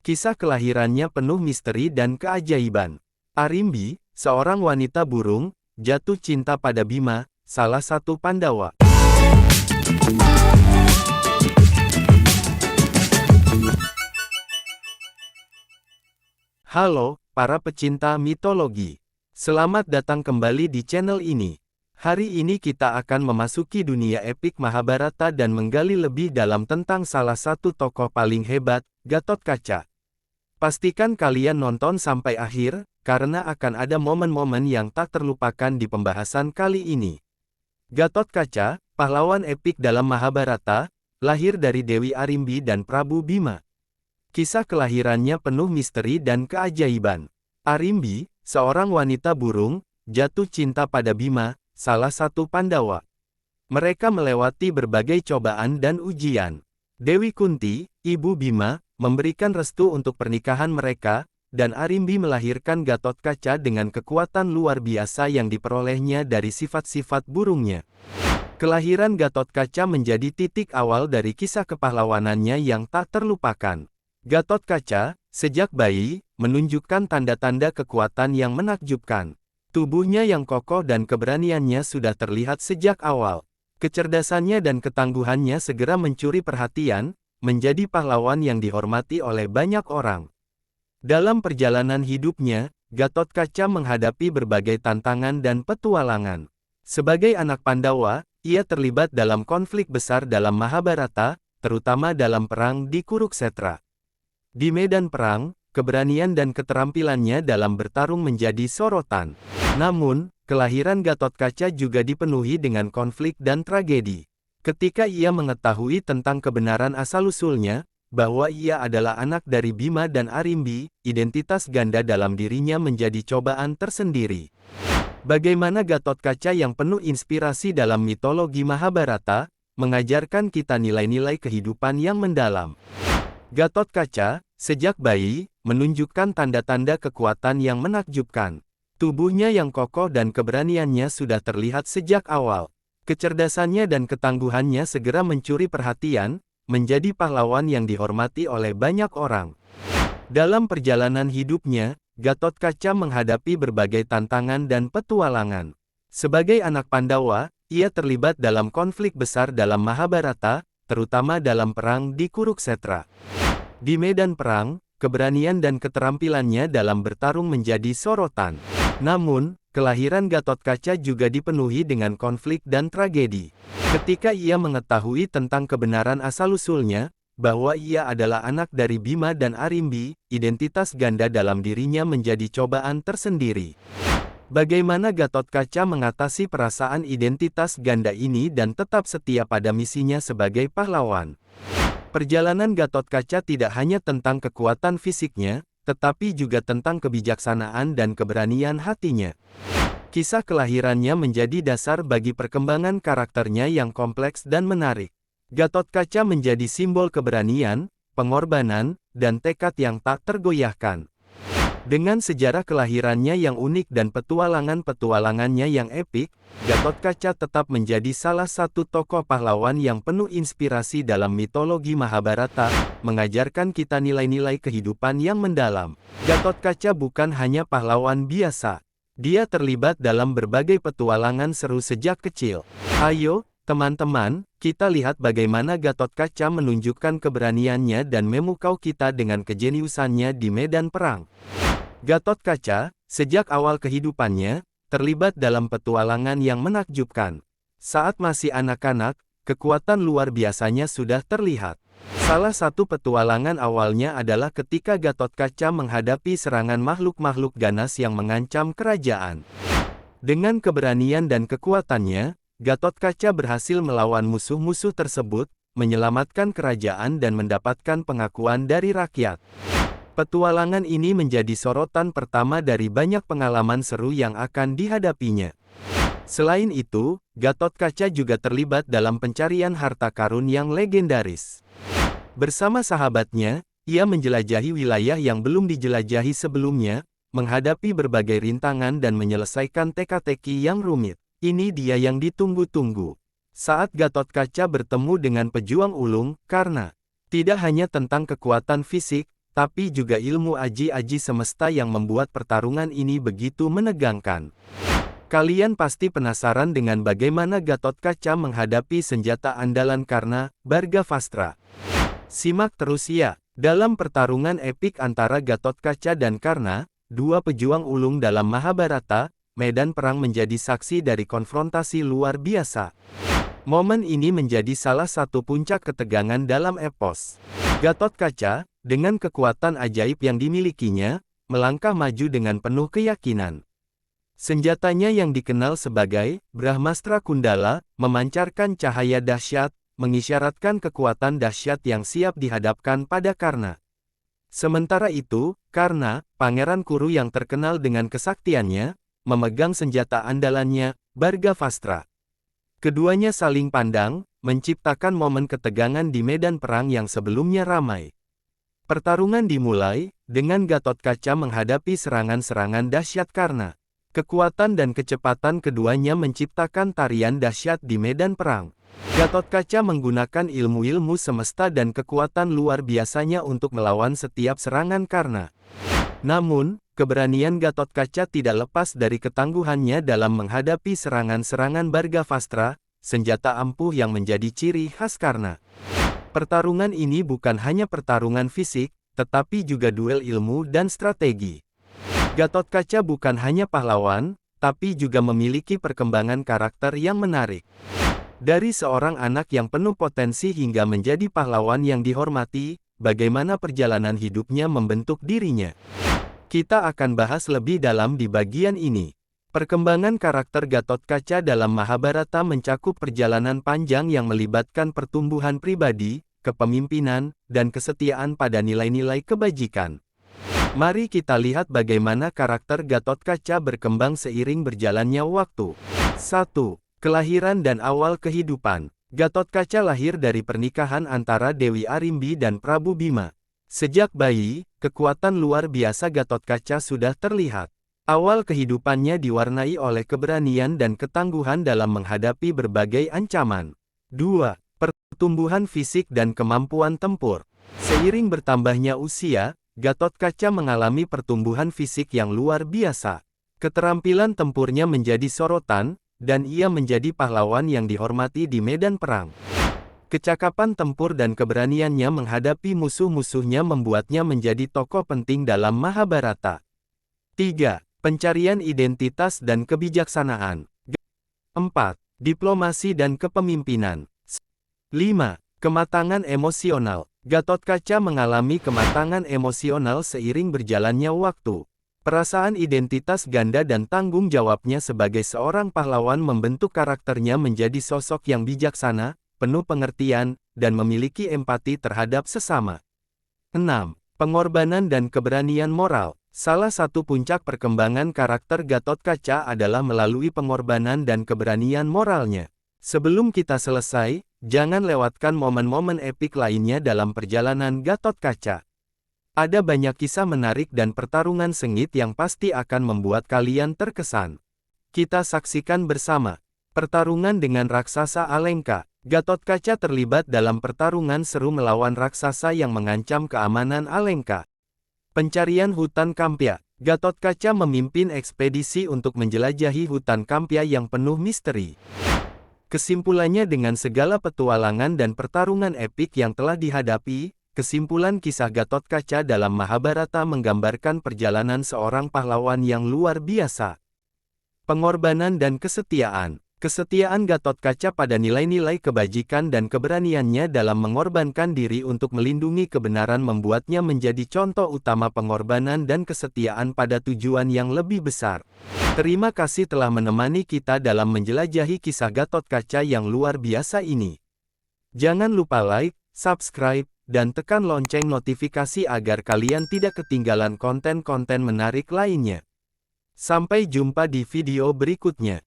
Kisah kelahirannya penuh misteri dan keajaiban. Arimbi, seorang wanita burung, jatuh cinta pada Bima, salah satu Pandawa. Halo, para pecinta mitologi. Selamat datang kembali di channel ini. Hari ini kita akan memasuki dunia epik Mahabharata dan menggali lebih dalam tentang salah satu tokoh paling hebat, Gatotkaca. Pastikan kalian nonton sampai akhir, karena akan ada momen-momen yang tak terlupakan di pembahasan kali ini. Gatotkaca, pahlawan epik dalam Mahabharata, lahir dari Dewi Arimbi dan Prabu Bima. Kisah kelahirannya penuh misteri dan keajaiban. Arimbi, seorang wanita burung, jatuh cinta pada Bima, salah satu Pandawa. Mereka melewati berbagai cobaan dan ujian. Dewi Kunti, ibu Bima, memberikan restu untuk pernikahan mereka, dan Arimbi melahirkan Gatotkaca dengan kekuatan luar biasa yang diperolehnya dari sifat-sifat burungnya. Kelahiran Gatotkaca menjadi titik awal dari kisah kepahlawanannya yang tak terlupakan. Gatotkaca, sejak bayi, menunjukkan tanda-tanda kekuatan yang menakjubkan. Tubuhnya yang kokoh dan keberaniannya sudah terlihat sejak awal. Kecerdasannya dan ketangguhannya segera mencuri perhatian, menjadi pahlawan yang dihormati oleh banyak orang. Dalam perjalanan hidupnya, Gatotkaca menghadapi berbagai tantangan dan petualangan. Sebagai anak Pandawa, ia terlibat dalam konflik besar dalam Mahabharata, terutama dalam perang di Kuruksetra. Di medan perang, keberanian dan keterampilannya dalam bertarung menjadi sorotan. Namun, kelahiran Gatotkaca juga dipenuhi dengan konflik dan tragedi. Ketika ia mengetahui tentang kebenaran asal-usulnya, bahwa ia adalah anak dari Bima dan Arimbi, identitas ganda dalam dirinya menjadi cobaan tersendiri. Bagaimana Gatotkaca yang penuh inspirasi dalam mitologi Mahabharata, mengajarkan kita nilai-nilai kehidupan yang mendalam. Gatotkaca, sejak bayi, menunjukkan tanda-tanda kekuatan yang menakjubkan. Tubuhnya yang kokoh dan keberaniannya sudah terlihat sejak awal. Kecerdasannya dan ketangguhannya segera mencuri perhatian, menjadi pahlawan yang dihormati oleh banyak orang. Dalam perjalanan hidupnya, Gatotkaca menghadapi berbagai tantangan dan petualangan. Sebagai anak Pandawa, ia terlibat dalam konflik besar dalam Mahabharata, terutama dalam perang di Kuruksetra. Di medan perang, keberanian dan keterampilannya dalam bertarung menjadi sorotan. Namun, kelahiran Gatotkaca juga dipenuhi dengan konflik dan tragedi. Ketika ia mengetahui tentang kebenaran asal-usulnya, bahwa ia adalah anak dari Bima dan Arimbi, identitas ganda dalam dirinya menjadi cobaan tersendiri. Bagaimana Gatotkaca mengatasi perasaan identitas ganda ini dan tetap setia pada misinya sebagai pahlawan? Perjalanan Gatotkaca tidak hanya tentang kekuatan fisiknya, tetapi juga tentang kebijaksanaan dan keberanian hatinya. Kisah kelahirannya menjadi dasar bagi perkembangan karakternya yang kompleks dan menarik. Gatotkaca menjadi simbol keberanian, pengorbanan, dan tekad yang tak tergoyahkan. Dengan sejarah kelahirannya yang unik dan petualangan-petualangannya yang epik, Gatotkaca tetap menjadi salah satu tokoh pahlawan yang penuh inspirasi dalam mitologi Mahabharata, mengajarkan kita nilai-nilai kehidupan yang mendalam. Gatotkaca bukan hanya pahlawan biasa. Dia terlibat dalam berbagai petualangan seru sejak kecil. Ayo, teman-teman, kita lihat bagaimana Gatotkaca menunjukkan keberaniannya dan memukau kita dengan kejeniusannya di medan perang. Gatotkaca, sejak awal kehidupannya, terlibat dalam petualangan yang menakjubkan. Saat masih anak-anak, kekuatan luar biasanya sudah terlihat. Salah satu petualangan awalnya adalah ketika Gatotkaca menghadapi serangan makhluk-makhluk ganas yang mengancam kerajaan. Dengan keberanian dan kekuatannya, Gatotkaca berhasil melawan musuh-musuh tersebut, menyelamatkan kerajaan dan mendapatkan pengakuan dari rakyat. Petualangan ini menjadi sorotan pertama dari banyak pengalaman seru yang akan dihadapinya. Selain itu, Gatotkaca juga terlibat dalam pencarian harta karun yang legendaris. Bersama sahabatnya, ia menjelajahi wilayah yang belum dijelajahi sebelumnya, menghadapi berbagai rintangan dan menyelesaikan teka-teki yang rumit. Ini dia yang ditunggu-tunggu. Saat Gatotkaca bertemu dengan pejuang ulung, karena tidak hanya tentang kekuatan fisik, tapi juga ilmu aji-aji semesta yang membuat pertarungan ini begitu menegangkan. Kalian pasti penasaran dengan bagaimana Gathotkaca menghadapi senjata andalan Karna, Bhargavastra. Simak terus ya, dalam pertarungan epik antara Gathotkaca dan Karna, dua pejuang ulung dalam Mahabharata, medan perang menjadi saksi dari konfrontasi luar biasa. Momen ini menjadi salah satu puncak ketegangan dalam epos. Gathotkaca, dengan kekuatan ajaib yang dimilikinya, melangkah maju dengan penuh keyakinan. Senjatanya yang dikenal sebagai Brahmastra Kundala, memancarkan cahaya dahsyat, mengisyaratkan kekuatan dahsyat yang siap dihadapkan pada Karna. Sementara itu, Karna, pangeran Kuru yang terkenal dengan kesaktiannya, memegang senjata andalannya, Bhargavastra. Keduanya saling pandang, menciptakan momen ketegangan di medan perang yang sebelumnya ramai. Pertarungan dimulai, dengan Gathotkaca menghadapi serangan-serangan dahsyat Karna. Kekuatan dan kecepatan keduanya menciptakan tarian dahsyat di medan perang. Gathotkaca menggunakan ilmu-ilmu semesta dan kekuatan luar biasanya untuk melawan setiap serangan Karna. Namun, keberanian Gathotkaca tidak lepas dari ketangguhannya dalam menghadapi serangan-serangan Bhargavastra, senjata ampuh yang menjadi ciri khas Karna. Pertarungan ini bukan hanya pertarungan fisik, tetapi juga duel ilmu dan strategi. Gathotkaca bukan hanya pahlawan, tapi juga memiliki perkembangan karakter yang menarik. Dari seorang anak yang penuh potensi hingga menjadi pahlawan yang dihormati, bagaimana perjalanan hidupnya membentuk dirinya. Kita akan bahas lebih dalam di bagian ini. Perkembangan karakter Gathotkaca dalam Mahabharata mencakup perjalanan panjang yang melibatkan pertumbuhan pribadi, kepemimpinan, dan kesetiaan pada nilai-nilai kebajikan. Mari kita lihat bagaimana karakter Gathotkaca berkembang seiring berjalannya waktu. 1. Kelahiran dan awal kehidupan. Gathotkaca lahir dari pernikahan antara Dewi Arimbi dan Prabu Bima. Sejak bayi, kekuatan luar biasa Gathotkaca sudah terlihat. Awal kehidupannya diwarnai oleh keberanian dan ketangguhan dalam menghadapi berbagai ancaman. 2. Pertumbuhan fisik dan kemampuan tempur. Seiring bertambahnya usia, Gathotkaca mengalami pertumbuhan fisik yang luar biasa. Keterampilan tempurnya menjadi sorotan, dan ia menjadi pahlawan yang dihormati di medan perang. Kecakapan tempur dan keberaniannya menghadapi musuh-musuhnya membuatnya menjadi tokoh penting dalam Mahabharata. 3. Pencarian identitas dan kebijaksanaan. 4. Diplomasi dan kepemimpinan. 5. Kematangan emosional. Gathotkaca mengalami kematangan emosional seiring berjalannya waktu. Perasaan identitas ganda dan tanggung jawabnya sebagai seorang pahlawan membentuk karakternya menjadi sosok yang bijaksana, penuh pengertian, dan memiliki empati terhadap sesama. 6. Pengorbanan dan keberanian moral. Salah satu puncak perkembangan karakter Gathotkaca adalah melalui pengorbanan dan keberanian moralnya. Sebelum kita selesai, jangan lewatkan momen-momen epik lainnya dalam perjalanan Gathotkaca. Ada banyak kisah menarik dan pertarungan sengit yang pasti akan membuat kalian terkesan. Kita saksikan bersama. Pertarungan dengan raksasa Alengka. Gathotkaca terlibat dalam pertarungan seru melawan raksasa yang mengancam keamanan Alengka. Pencarian hutan Kampya. Gathotkaca memimpin ekspedisi untuk menjelajahi hutan Kampya yang penuh misteri. Kesimpulannya, dengan segala petualangan dan pertarungan epik yang telah dihadapi, kesimpulan kisah Gathotkaca dalam Mahabharata menggambarkan perjalanan seorang pahlawan yang luar biasa. Pengorbanan dan kesetiaan. Kesetiaan Gathotkaca pada nilai-nilai kebajikan dan keberaniannya dalam mengorbankan diri untuk melindungi kebenaran membuatnya menjadi contoh utama pengorbanan dan kesetiaan pada tujuan yang lebih besar. Terima kasih telah menemani kita dalam menjelajahi kisah Gathotkaca yang luar biasa ini. Jangan lupa like, subscribe, dan tekan lonceng notifikasi agar kalian tidak ketinggalan konten-konten menarik lainnya. Sampai jumpa di video berikutnya.